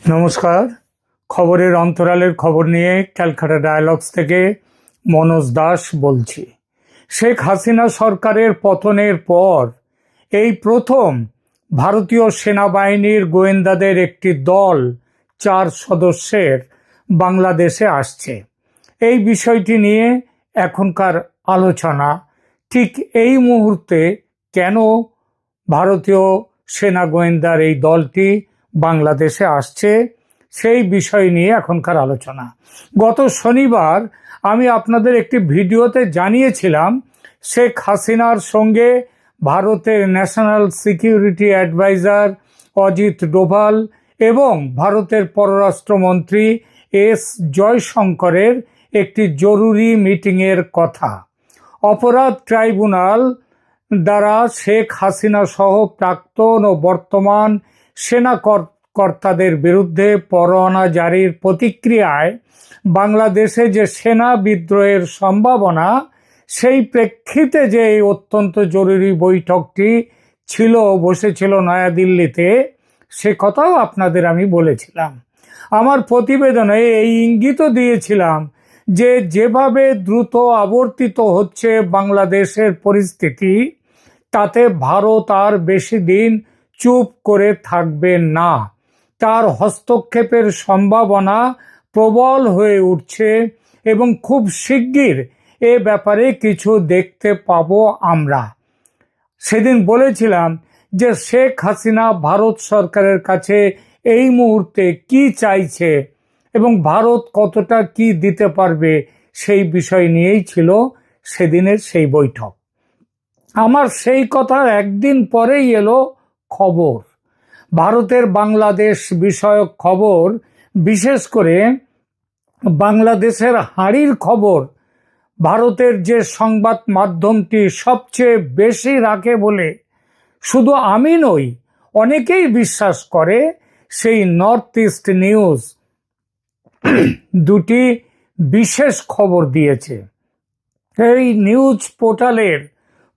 নমস্কার। খবরের অন্তরালের খবর নিয়ে ক্যালকাটা ডায়ালগস থেকে মনোজ দাস বলছি। শেখ হাসিনা সরকারের পতনের পর এই প্রথম ভারতীয় সেনাবাহিনীর গোয়েন্দাদের একটি দল 4 সদস্যের বাংলাদেশে আসছে। এই বিষয়টি নিয়ে এখনকার আলোচনা, ঠিক এই মুহূর্তে কেন ভারতীয় সেনা গোয়েন্দার এই দলটি বাংলাদেশে আসছে, সেই বিষয় নিয়ে এখনকার আলোচনা। গত শনিবার আমি আপনাদের একটি ভিডিওতে জানিয়েছিলাম শেখ হাসিনার সঙ্গে ভারতের national security adviser Ajit Doval এবং ভারতের পররাষ্ট্রমন্ত্রী এস জয়শঙ্করের একটি জরুরি মিটিংয়ের কথা। অপরাধ ট্রাইব্যুনাল দ্বারা শেখ হাসিনা সহ প্রাক্তন ও বর্তমান সেনা কর্তাদের বিরুদ্ধে পরোয়ানা জারির প্রতিক্রিয়ায় বাংলাদেশে যে সেনা বিদ্রোহের সম্ভাবনা, সেই প্রেক্ষিতে যে এই অত্যন্ত জরুরি বৈঠকটি বসেছিল নয়াদিল্লিতে, সে কথাও আপনাদের আমি বলেছিলাম। আমার প্রতিবেদনে এই ইঙ্গিতও দিয়েছিলাম যে যেভাবে দ্রুত আবর্তিত হচ্ছে বাংলাদেশের পরিস্থিতি, তাতে ভারত আর বেশি দিন চুপ করে থাকবে না। তার হস্তক্ষেপের সম্ভাবনা প্রবল হয়ে উঠছে এবং খুব শিগগির এ ব্যাপারে কিছু দেখতে পাবো আমরা। সেদিন বলেছিলাম যে শেখ হাসিনা ভারত সরকারের কাছে এই মুহূর্তে কি চাইছে এবং ভারত কতটা কি দিতে পারবে, সেই বিষয় নিয়েই ছিল সেদিনের সেই বৈঠক। আমার সেই কথার একদিন পরেই এলো খবর, ভারতের বাংলাদেশ বিষয়ক খবর, বিশেষ করে বাংলাদেশের হাঁড়ির খবর ভারতের যে সংবাদ মাধ্যমটি সবচেয়ে বেশি রাখে বলে শুধু আমি নই, অনেকেই বিশ্বাস করে, সেই নর্থ ইস্ট নিউজ দুটি বিশেষ খবর দিয়েছে। এই নিউজ পোর্টালের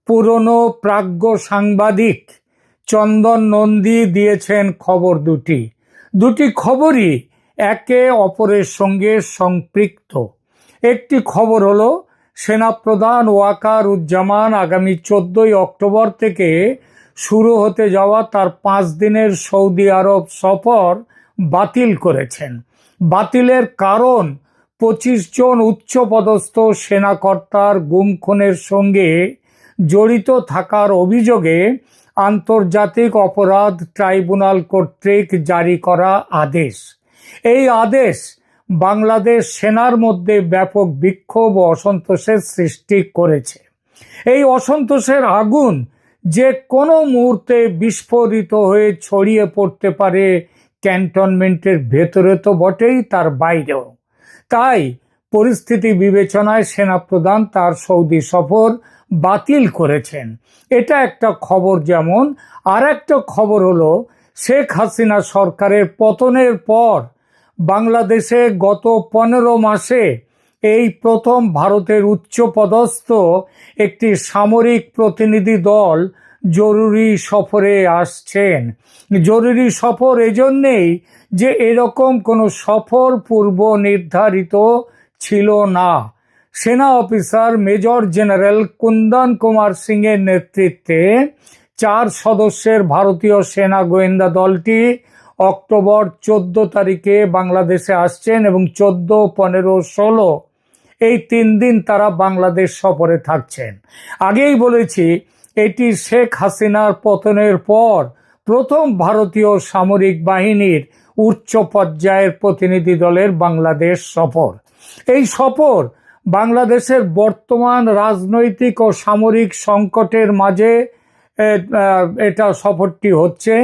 পুরনো প্রাজ্ঞ সাংবাদিক চন্দন নন্দী দিয়েছেন খবর দুটি খবরই একে অপরের সঙ্গে সম্পৃক্ত। একটি খবর হলো সেনাপ্রধান ওয়াকার উজ্জামান আগামী 14 অক্টোবর থেকে শুরু হতে যাওয়া তার 5 দিনের সৌদি আরব সফর বাতিল করেছেন। বাতিলের কারণ 25 জন উচ্চপদস্থ সেনাকর্তার গুম খুনের সঙ্গে জড়িত থাকার অভিযোগে আন্তর্জাতিক অপরাধ ট্রাইব্যুনাল কর্তৃক জারি করা আদেশ। এই আদেশ বাংলাদেশ সেনার মধ্যে ব্যাপক বিক্ষোভ ও অসন্তোষের সৃষ্টি করেছে। এই অসন্তোষের আগুন যে কোনো মুহূর্তে বিস্ফোরিত হয়ে ছড়িয়ে পড়তে পারে ক্যান্টনমেন্টের ভেতরে তো বটেই, তার বাইরেও। তাই পরিস্থিতি বিবেচনায় সেনাপ্রধান তার সৌদি সফর বাতিল করেছেন। এটা একটা খবর। যেমন আর একটা খবর হলো শেখ হাসিনা সরকারের পতনের পর বাংলাদেশে গত 15 মাসে এই প্রথম ভারতের উচ্চপদস্থ একটি সামরিক প্রতিনিধি দল জরুরি সফরে আসছেন। জরুরি সফর এজন্যেই যে এরকম কোনো সফর পূর্ব নির্ধারিত ছিল না। সেনা officer major general Kundan Kumar Singh এর নেতৃত্বে 4 সদস্যের ভারতীয় সেনা গোয়েন্দা দলটি অক্টোবর 14 তারিখে বাংলাদেশে আসছেন এবং 14, 15, 16 এই 3 দিন তারা বাংলাদেশ সফরে থাকছেন। আগেই বলেছি, এটি শেখ হাসিনার পতনের পর প্রথম ভারতীয় সামরিক বাহিনীর উচ্চ পর্যায়ের প্রতিনিধি দলের বাংলাদেশ সফর। এই সফর বাংলাদেশের বর্তমান রাজনৈতিক ও সামরিক সংকটের মাঝে এটা সফরটি হচ্ছে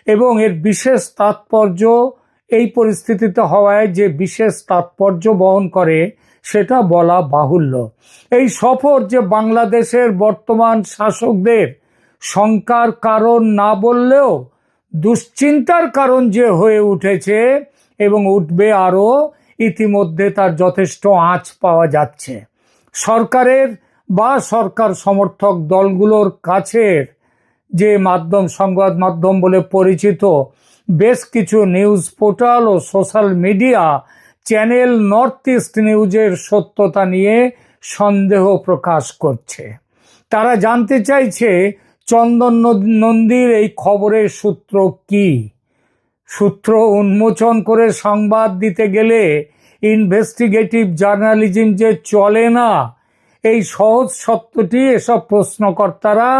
এবং এর বিশেষ তাৎপর্য এই পরিস্থিতিতে হওয়ায় যে বিশেষ তাৎপর্য বহন করে সেটা বলা বাহুল্য। এই সফর যে বাংলাদেশের বর্তমান শাসকদের শঙ্কার কারণ না বললেও দুশ্চিন্তার কারণ যে হয়ে উঠেছে এবং উঠবে আরও, ইতিমধ্যে তার যথেষ্ট আঁচ পাওয়া যাচ্ছে। সরকারের বা সরকার সমর্থক দলগুলোর কাছের যে সংবাদ মাধ্যম বলে পরিচিত বেশ কিছু নিউজ পোর্টাল ও social media channel north east নিউজের সত্যতা নিয়ে সন্দেহ প্রকাশ করছে। তারা জানতে চাইছে চন্দন নন্দীর এই খবরের সূত্র কি। সূত্র উন্মোচন করে সংবাদ দিতে গেলে ইনভেস্টিগেটিভ জার্নালিজম যে চলে না, এই সহজ সত্যটি এসব প্রশ্নকর্তারা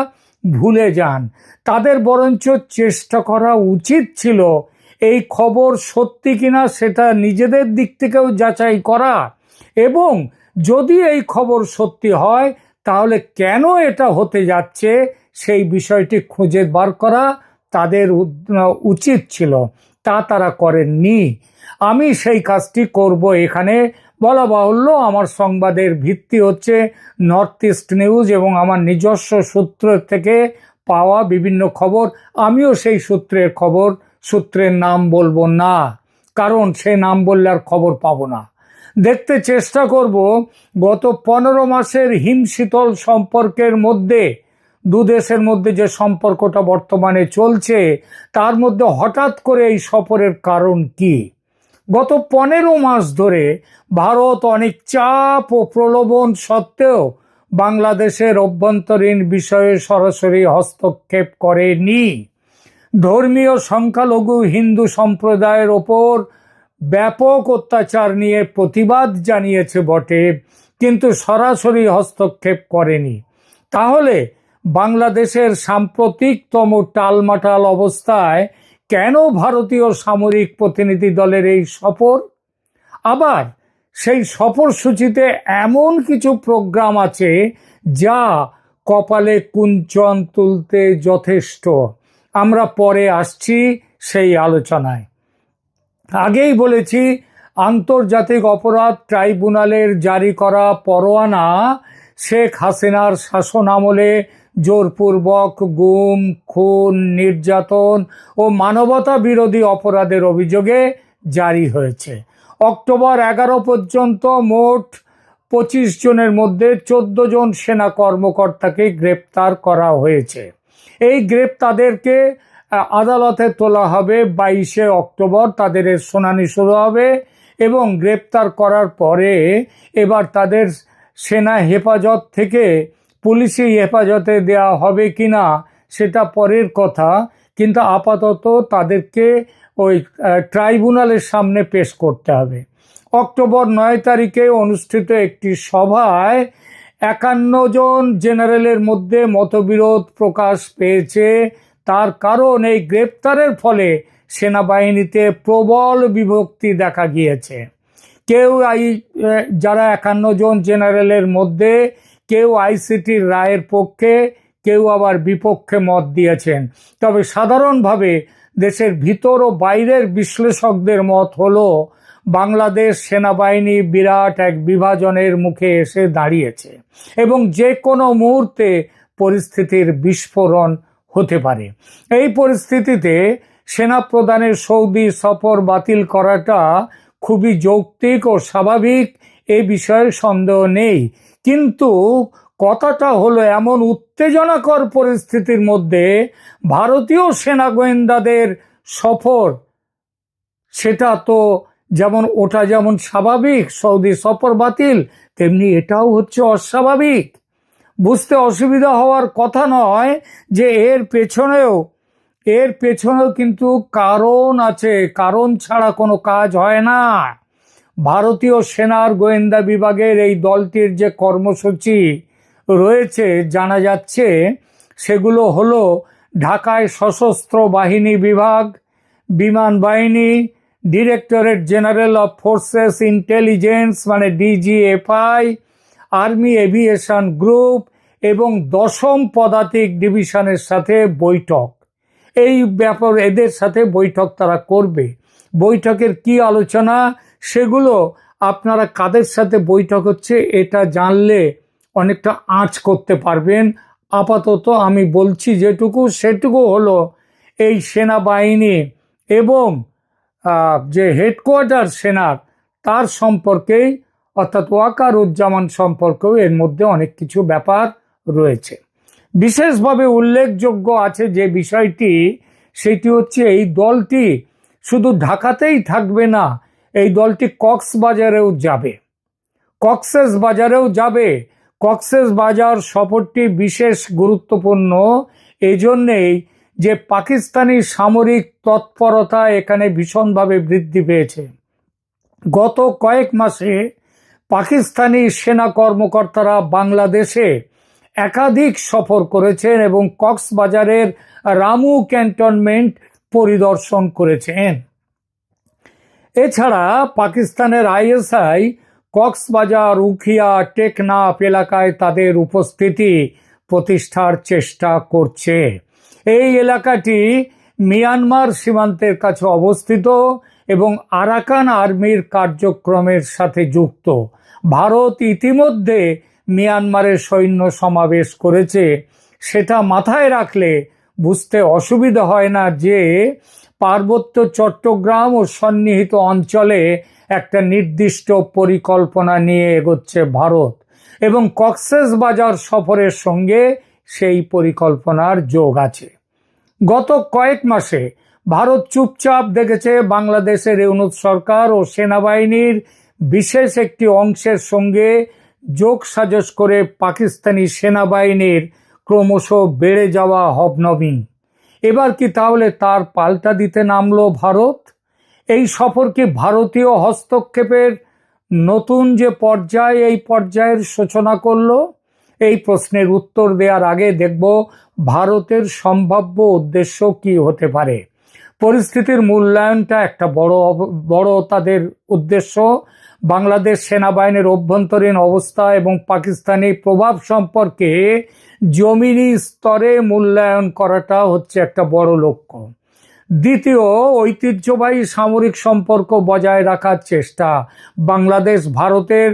ভুলে যান। তাদের বরঞ্চ চেষ্টা করা উচিত ছিল এই খবর সত্যি কিনা সেটা নিজেদের দিক থেকেও যাচাই করা, এবং যদি এই খবর সত্যি হয় তাহলে কেন এটা হতে যাচ্ছে সেই বিষয়টি খুঁজে বার করা তাদের উচিত ছিল। তা তারা করেননি। আমি সেই কাজটি করব। এখানে বলা বাহুল্য, আমার সংবাদের ভিত্তি হচ্ছে নর্থ ইস্ট নিউজ এবং আমার নিজস্ব সূত্র থেকে পাওয়া বিভিন্ন খবর। আমিও সেই সূত্রের নাম বলবো না, কারণ সে নাম বললে আর খবর পাবো না। দেখতে চেষ্টা করব গত 15 মাসের হিমশীতল সম্পর্কের মধ্যে দুদেশের মধ্যে যে সম্পর্কটা বর্তমানে চলছে তার মধ্যে হঠাৎ করে এই সফরের কারণ কি। গত 15 মাস ধরে ভারত অনেক চাপ ও প্রলোভন সত্ত্বেও বাংলাদেশের অভ্যন্তরীণ বিষয়ে সরাসরি হস্তক্ষেপ করেনি। ধর্মীয় সংখ্যালঘু হিন্দু সম্প্রদায়ের ওপর ব্যাপক অত্যাচার নিয়ে প্রতিবাদ জানিয়েছে বটে, কিন্তু সরাসরি হস্তক্ষেপ করেনি। তাহলে বাংলাদেশের সাম্প্রতিকতম টালমাটাল অবস্থায় কেন ভারতীয় সামরিক প্রতিনিধি দলের এই সফর? আবার সেই সফরসূচিতে এমন কিছু প্রোগ্রাম আছে যা কপালে কুঞ্চন তুলতে যথেষ্ট। আমরা পরে আসছি সেই আলোচনায়। আগেই বলেছি, আন্তর্জাতিক অপরাধ ট্রাইব্যুনালের জারি করা পরোয়ানা শেখ হাসিনার শাসন আমলে জোরপূর্বক গুম, খুন, নির্যাতন ও মানবতা বিরোধী অপরাধের অভিযোগে জারি হয়েছে। অক্টোবর 11 পর্যন্ত মোট 25 জনের মধ্যে 14 জন সেনা কর্মকর্তাকে গ্রেপ্তার করা হয়েছে। এই গ্রেপ্তারদেরকে আদালতে তোলা হবে 22 অক্টোবর। তাদের শুনানি শুরু হবে এবং গ্রেপ্তার করার পরে এবার তাদের সেনা হেফাজত থেকে পুলিশি হেফাজতে দেওয়া হবে কিনা সেটা পরের কথা, কিন্তু আপাতত তাদেরকে ওই ট্রাইব্যুনালের সামনে পেশ করতে হবে। অক্টোবর 9 তারিখে অনুষ্ঠিত একটি সভায় 51 জন জেনারেলের মধ্যে মতবিরোধ প্রকাশ পেয়েছে। তার কারণ এই গ্রেপ্তারের ফলে সেনাবাহিনীতে প্রবল বিভক্তি দেখা গিয়েছে। যারা 51 জন জেনারেলের মধ্যে কেউ আইসিটির রায়ের পক্ষে, কেউ আবার বিপক্ষে মত দিয়েছেন। তবে সাধারণভাবে দেশের ভিতর ও বাইরের বিশ্লেষকদের মত হলো বাংলাদেশ সেনাবাহিনী বিরাট এক বিভাজনের মুখে এসে দাঁড়িয়েছে এবং যে কোনো মুহূর্তে পরিস্থিতির বিস্ফোরণ হতে পারে। এই পরিস্থিতিতে সেনা প্রধানের সৌদি সফর বাতিল করাটা খুবই যৌক্তিক ও স্বাভাবিক, এ বিষয়ে সন্দেহ নেই। কিন্তু কথাটা হলো, এমন উত্তেজনাকর পরিস্থিতির মধ্যে ভারতীয় সেনা গোয়েন্দাদের সফর, সেটা তো ওটা যেমন স্বাভাবিক, সৌদি সফর বাতিল, তেমনি এটাও হচ্ছে অস্বাভাবিক। বুঝতে অসুবিধা হওয়ার কথা নয় যে এর পেছনেও কিন্তু কারণ আছে। কারণ ছাড়া কোনো কাজ হয় না। ভারতীয় সেনার গোয়েন্দা বিভাগের এই দলটির যে কর্মসূচি রয়েছে জানা যাচ্ছে, সেগুলো হলো ঢাকায় সশস্ত্র বাহিনী বিভাগ, বিমান বাহিনী, directorate general of forces intelligence মানে ডিজিএফআই, আর্মি এভিয়েশন গ্রুপ এবং 10ম পদাতিক ডিভিশনের সাথে বৈঠক। এই ব্যাপার এদের সাথে বৈঠক তারা করবে। বৈঠকের কি আলোচনা, সেগুলো আপনারা কাদের সাথে বৈঠক হচ্ছে এটা জানলে অনেকটা আঁচ করতে পারবেন। আপাতত আমি বলছি যেটুকু, সেটুকু হলো এই সেনাবাহিনী এবং যে হেডকোয়ার্টার সেনার, তার সম্পর্কেই, অর্থাৎ ওয়াকারুজ্জামান সম্পর্কেও এর মধ্যে অনেক কিছু ব্যাপার রয়েছে। বিশেষভাবে উল্লেখযোগ্য আছে যে বিষয়টি, সেটি হচ্ছে এই দলটি শুধু ঢাকাতেই থাকবে না, এই দলটি কক্সবাজারেও যাবে। কক্সবাজার সফরটি বিশেষ গুরুত্বপূর্ণ এজন্যেই যে পাকিস্তানি সামরিক তৎপরতা এখানে ভীষণভাবে বৃদ্ধি পেয়েছে। গত কয়েক মাসে পাকিস্তানি সেনা কর্মকর্তারা বাংলাদেশে একাধিক সফর করেছেন এবং কক্সবাজারের রামু ক্যান্টনমেন্ট পরিদর্শন করেছেন। এছাড়া পাকিস্তানের আইএসআই কক্সবাজার, উখিয়া, টেকনাফ এলাকায় তাদের উপস্থিতি প্রতিষ্ঠার চেষ্টা করছে। এই এলাকাটি মিয়ানমার সীমান্তের কাছে অবস্থিত এবং আরাকান আর্মির কার্যক্রমের সাথে যুক্ত। ভারত ইতিমধ্যে মিয়ানমারের সৈন্য সমাবেশ করেছে। সেটা মাথায় রাখলে বুঝতে অসুবিধা হয় না যে পার্বত্য চট্টগ্রাম ও সন্নিহিত অঞ্চলে একটা নির্দিষ্ট পরিকল্পনা নিয়ে এগোচ্ছে ভারত, এবং কক্সবাজার সফরের সঙ্গে সেই পরিকল্পনার যোগ আছে। গত কয়েক মাসে ভারত চুপচাপ দেখেছে বাংলাদেশের ইউনূস সরকার ও সেনাবাহিনীর বিশেষ একটি অংশের সঙ্গে যোগসাজশ করে পাকিস্তানি সেনাবাহিনীর ক্রমশ বেড়ে যাওয়া হবনবিং। এবার কি তাহলে তার পাল্টা দিতে নামলো ভারত? এই সফর কি ভারতীয় হস্তক্ষেপের নতুন যে পর্যায়, এই পর্যায়ের সূচনা করলো? এই প্রশ্নের উত্তর দেওয়ার আগে দেখব ভারতের সম্ভাব্য উদ্দেশ্য কি হতে পারে। পরিস্থিতির মূল্যায়নটা একটা বড় তাদের উদ্দেশ্য। বাংলাদেশ সেনাবাহিনীর অভ্যন্তরীণ অবস্থা এবং পাকিস্তানি প্রভাব সম্পর্কে জমিনি স্তরে মূল্যায়ন করাটা হচ্ছে একটা বড় লক্ষ্য। দ্বিতীয়, ঐতিহ্যবাহী সামরিক সম্পর্ক বজায় রাখার চেষ্টা। বাংলাদেশ ভারতের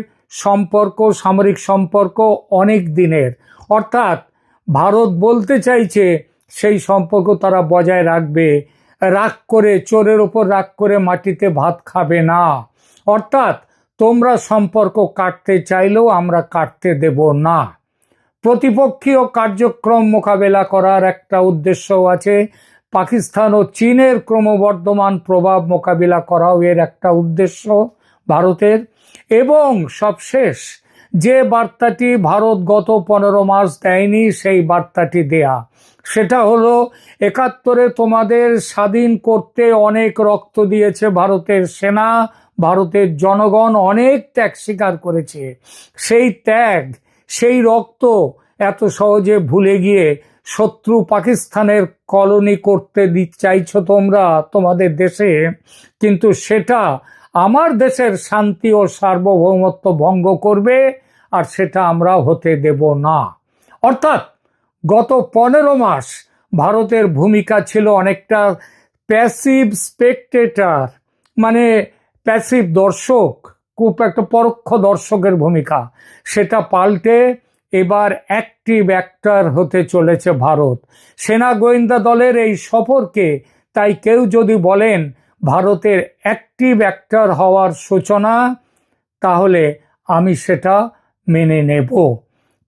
সামরিক সম্পর্ক অনেক দিনের, অর্থাৎ ভারত বলতে চাইছে সেই সম্পর্ক তারা বজায় রাখবে। চোরের ওপর রাগ করে মাটিতে ভাত খাবে না, অর্থাৎ তোমরা সম্পর্ক কাটতে চাইলেও আমরা কাটতে দেব না। প্রতিপক্ষীয় কার্যক্রম মোকাবেলা করার একটা উদ্দেশ্যও আছে। পাকিস্তান ও চীনের ক্রমবর্ধমান প্রভাব মোকাবিলা করাও এর একটা উদ্দেশ্য ভারতের। এবং সবশেষ যে বার্তাটি ভারত গত 15 মাস দেয়নি, সেই বার্তাটি দেয়া, সেটা হলো 71-এ তোমাদের স্বাধীন করতে অনেক রক্ত দিয়েছে ভারতের সেনা, ভারতের জনগণ অনেক ত্যাগ স্বীকার করেছে। সেই ত্যাগ, সেই রক্ত এত সহজে ভুলে গিয়ে শত্রু পাকিস্তানের কলোনি করতে চাইছো তোমরা তোমাদের দেশে, কিন্তু সেটা আমার দেশের শান্তি ও সার্বভৌমত্ব ভঙ্গ করবে, আর সেটা আমরা হতে দেব না। অর্থাৎ গত 15 মাস ভারতের ভূমিকা ছিল অনেকটা প্যাসিভ স্পেকটেটর, মানে প্যাসিভ দর্শক, খুব একটা পরোক্ষ দর্শকের ভূমিকা। সেটা পাল্টে এবার অ্যাক্টিভ অ্যাক্টর হতে চলেছে ভারত। সেনা গোয়েন্দা দলের এই সফরকে তাই কেউ যদি বলেন ভারতের অ্যাক্টিভ অ্যাক্টর হওয়ার সূচনা, তাহলে আমি সেটা মেনে নেব।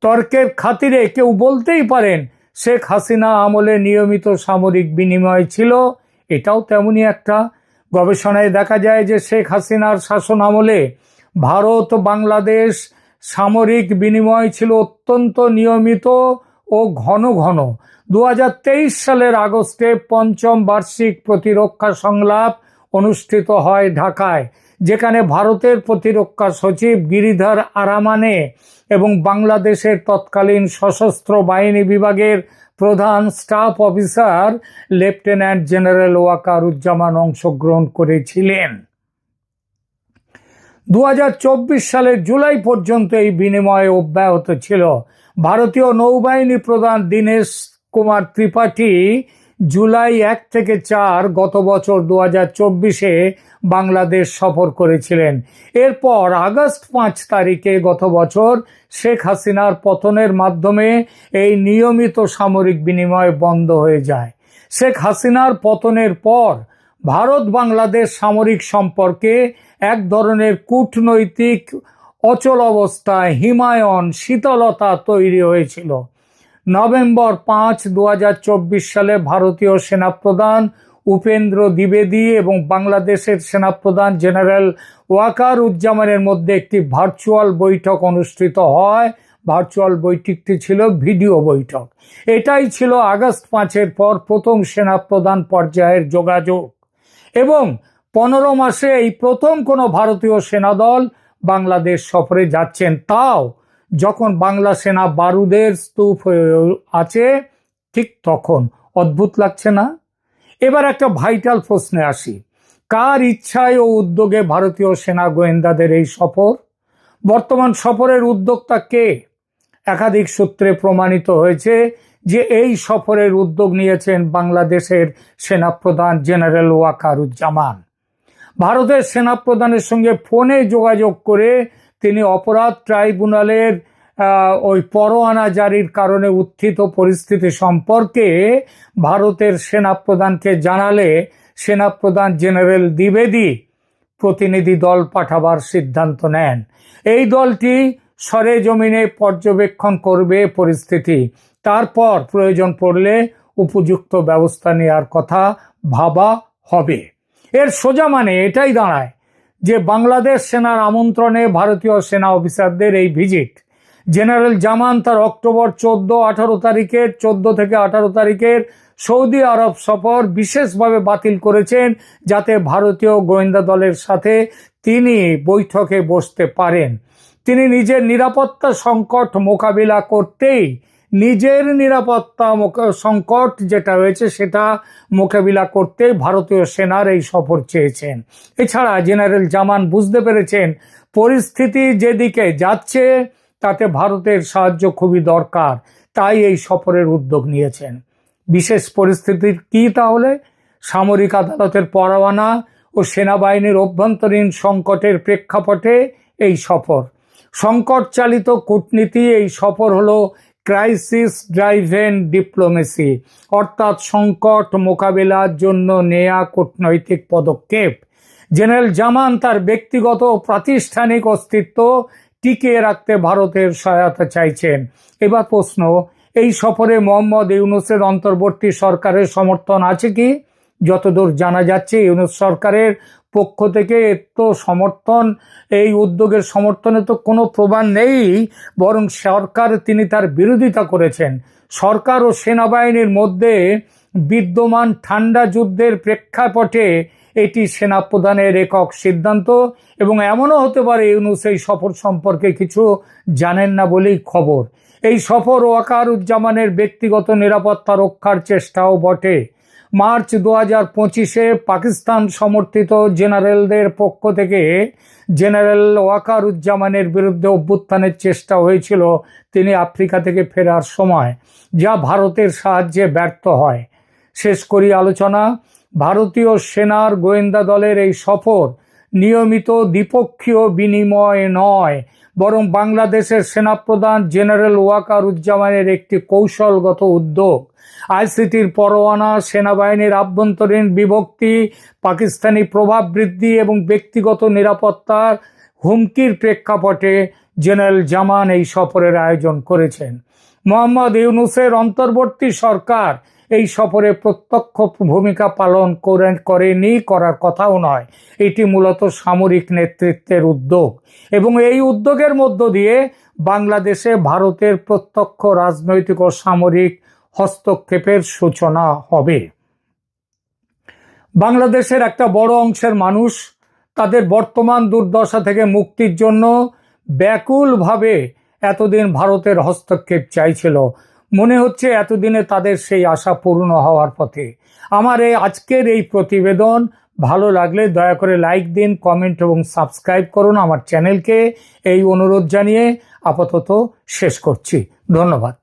তর্কের খাতিরে কেউ বলতেই পারেন শেখ হাসিনা আমলে নিয়মিত সামরিক বিনিময় ছিল, এটাও তেমনি একটা। গবেষণায় দেখা যায় যে শেখ হাসিনার শাসন আমলে ভারত বাংলাদেশ সামরিক বিনিময় ছিল অত্যন্ত নিয়মিত ও ঘন ঘন। 2023 সালের আগস্টে 5ম বার্ষিক প্রতিরক্ষা সংলাপ অনুষ্ঠিত হয় ঢাকায়, যেখানে ভারতের প্রতিরক্ষা সচিব গিরিধর আরামানে এবং বাংলাদেশের তৎকালীন সশস্ত্র বাহিনী বিভাগের প্রধান staff officer lieutenant general Wakeruzzaman অংশগ্রহণ করেছিলেন। 2024 সালের জুলাই পর্যন্ত এই বিনিময় অব্যাহত ছিল। ভারতীয় নৌবাহিনী প্রধান দীনেশ কুমার ত্রিপাঠী জুলাই 1 থেকে 4 গত বছর 2024-এ বাংলাদেশ সফর করেছিলেন। এরপর আগস্ট 5 তারিখে গত বছর শেখ হাসিনার পতনের মাধ্যমে এই নিয়মিত সামরিক বিনিময় বন্ধ হয়ে যায়। শেখ হাসিনার পতনের পর ভারত বাংলাদেশ সামরিক সম্পর্কে এক ধরনের কূটনৈতিক অচল অবস্থায় হিমায়ন, শীতলতা তৈরি হয়েছিল। নভেম্বর 5, 2024 সালে ভারতীয় সেনাপ্রধান উপেন্দ্র দ্বিবেদী এবং বাংলাদেশের সেনাপ্রধান জেনারেল ওয়াকারুজ্জামানের মধ্যে একটি ভার্চুয়াল বৈঠক অনুষ্ঠিত হয়। ভার্চুয়াল বৈঠকটি ছিল ভিডিও বৈঠক। এটাই ছিল আগস্ট 5-এর পর প্রথম সেনাপ্রধান পর্যায়ের যোগাযোগ এবং 15 মাসে এই প্রথম কোনো ভারতীয় সেনাদল বাংলাদেশ সফরে যাচ্ছেন, তাও যখন বাংলা সেনা বারুদের স্তূপ হয়ে আছে ঠিক তখন। অদ্ভুত লাগছে না? এবার একটা ভাইটাল প্রশ্নে আসি, কার ইচ্ছায় ও উদ্যোগে ভারতীয় সেনা গোয়েন্দাদের এই সফর? বর্তমান সফরের উদ্যোক্তা কে? একাধিক সূত্রে প্রমাণিত হয়েছে যে এই সফরের উদ্যোগ নিয়েছেন বাংলাদেশের সেনাপ্রধান জেনারেল ওয়াকারুজ্জামান। ভারতের সেনাপ্রধানের সঙ্গে ফোনে যোগাযোগ করে তিনি অপরাধ ট্রাইব্যুনালের ওই পরোয়ানা জারির কারণে উত্থিত পরিস্থিতি সম্পর্কে ভারতের সেনাপ্রধানকে জানালে সেনাপ্রধান জেনারেল দ্বিবেদী প্রতিনিধি দল পাঠাবার সিদ্ধান্ত নেন। এই দলটি সরেজমিনে পর্যবেক্ষণ করবে পরিস্থিতি, তারপর প্রয়োজন পড়লে উপযুক্ত ব্যবস্থা নেওয়ার কথা ভাবা হবে। এর সোজা মানে এটাই দাঁড়ায় যে বাংলাদেশ সেনার আমন্ত্রণে ভারতীয় সেনা অফিসারদের এই ভিজিট জেনারেল জামান তার অক্টোবর 14 থেকে 18 তারিখের সৌদি আরব সফর বিশেষভাবে বাতিল করেছেন, যাতে ভারতীয় গোয়েন্দা দলের সাথে তিনি বৈঠকে বসতে পারেন। তিনি নিজের নিরাপত্তা সংকট মোকাবিলা করতেই, নিজের নিরাপত্তা সংকট যেটা হয়েছে সেটা মোকাবিলা করতে ভারতীয় সেনার এই সফর চেয়েছেন। এছাড়া জেনারেল জামান বুঝতে পেরেছেন পরিস্থিতি যেদিকে যাচ্ছে তাতে ভারতের সাহায্য খুবই দরকার, তাই এই সফরের উদ্যোগ নিয়েছেন। বিশেষ পরিস্থিতির কি তাহলে? সামরিক আদালতের পরোয়ানা ও সেনাবাহিনীর অভ্যন্তরীণ সংকটের প্রেক্ষাপটে এই সফর। সংকট চালিত কূটনীতি। এই সফর হলো ক্রাইসিস ড্রাইভেন ডিপ্লোমেসি, অর্থাৎ সংকট মোকাবিলার জন্য নেয়া কূটনৈতিক পদক্ষেপ। জেনারেল জামান তার ব্যক্তিগত ও প্রাতিষ্ঠানিক অস্তিত্ব টিকিয়ে রাখতে ভারতের সহায়তা চাইছেন। এবার প্রশ্ন, এই সফরে মোহাম্মদ ইউনূসের অন্তর্বর্তী সরকারের সমর্থন আছে কি? যতদূর জানা যাচ্ছে ইউনূস সরকারের পক্ষ থেকে তো সমর্থন, এই উদ্যোগের সমর্থনে তো কোনো প্রমাণ নেই, বরং সরকার তিনি তার বিরোধিতা করেছেন। সরকার ও সেনাবাহিনীর মধ্যে বিদ্যমান ঠান্ডা যুদ্ধের প্রেক্ষাপটে এটি সেনাপ্রধানের একক সিদ্ধান্ত এবং এমনও হতে পারে ইউনূস এই সফর সম্পর্কে কিছু জানেন না বলেই খবর। এই সফর ওয়াকারুজ্জামানের ব্যক্তিগত নিরাপত্তা রক্ষার চেষ্টাও বটে। মার্চ 2025-এ পাকিস্তান সমর্থিত জেনারেলদের পক্ষ থেকে জেনারেল ওয়াকারুজ্জামানের বিরুদ্ধে অভ্যুত্থানের চেষ্টা হয়েছিল তিনি আফ্রিকা থেকে ফেরার সময়, যা ভারতের সাহায্যে ব্যর্থ হয়। শেষ করি আলোচনা। ভারতীয় সেনার গোয়েন্দা দলের এই সফর নিয়মিত দ্বিপক্ষীয় বিনিময় নয়, বরং বাংলাদেশের সেনাপ্রধান জেনারেল ওয়াকারুজ্জামানের একটি কৌশলগত উদ্যোগ। আইসিটির পরোয়ানা, সেনাবাহিনীর আভ্যন্তরীণ বিভক্তি, পাকিস্তানি প্রভাব বৃদ্ধি এবং ব্যক্তিগত নিরাপত্তার হুমকির প্রেক্ষাপটে জেনারেল জামান এই সফরের আয়োজন করেছেন। মোহাম্মদ ইউনূসের অন্তর্বর্তী সরকার এই সফরে প্রত্যক্ষ ভূমিকা পালন করেনি, করার কথাও নয়। এটি মূলত সামরিক নেতৃত্বের উদ্যোগ এবং এই উদ্যোগের মধ্য দিয়ে বাংলাদেশে ভারতের প্রত্যক্ষ রাজনৈতিক ও সামরিক হস্তক্ষেপের সূচনা হবে। বাংলাদেশের একটা বড় অংশের মানুষ তাদের বর্তমান দুর্দশা থেকে মুক্তির জন্য ব্যাকুলভাবে এতদিন ভারতের হস্তক্ষেপ চাইছিল। মনে হচ্ছে এতদিনে তাদের সেই আশা পূর্ণ হওয়ার পথে। আমার আজকের এই প্রতিবেদন ভালো লাগলে দয়া করে লাইক দিন, কমেন্ট এবং সাবস্ক্রাইব করুন আমার চ্যানেলকে। এই অনুরোধ জানিয়ে আপাতত শেষ করছি। ধন্যবাদ।